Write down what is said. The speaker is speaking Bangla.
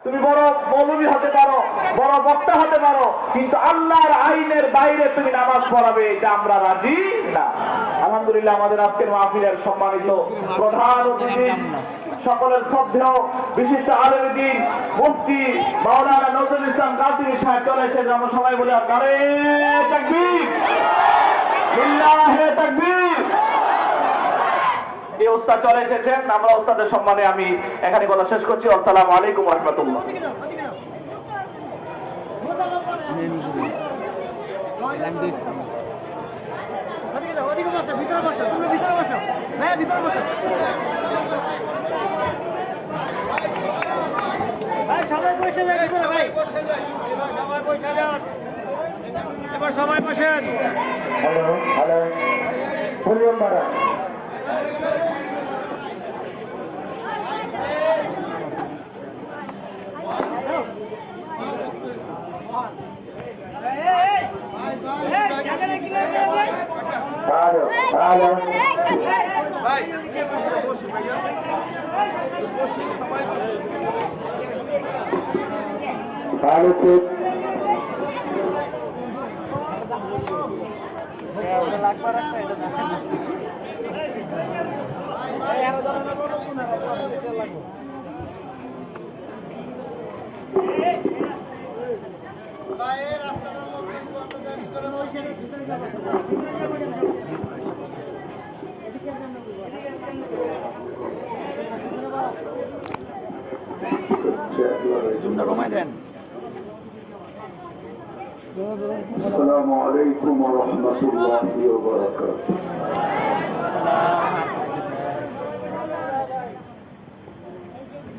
তুমি বড় মৌলবী হতে পারো, বড় বক্তা হতে পারো, কিন্তু আল্লাহর আইনের বাইরে তুমি নামাজ পড়াবে, এটা আমরা রাজি না। আলহামদুলিল্লাহ, আমাদের আজকের মাহফিলের সম্মানিত প্রধান অতিথি, সকলের শ্রদ্ধেয় বিশিষ্ট আলেম দ্বীন মুফতি মাওলানা নজরুল ইসলাম কাসিমি সাহেব চলে এসেছেন। আমরা সবাই বলি নারে তাকবীর, লিল্লাহে তাকবীর। এই ওস্তাদ চলে এসেছেন, আমরা ওস্তাদের সম্মানে আমি এখানে কথা শেষ করছি। আসসালামু আলাইকুম ওয়া রাহমাতুল্লাহ। সবাই বসেন। হ্যালো হ্যালো, ভলিউম বাড়ান। হ্যালো হ্যালো, হ্যালো ঠিক। السلام عليكم ورحمة الله وبركاته.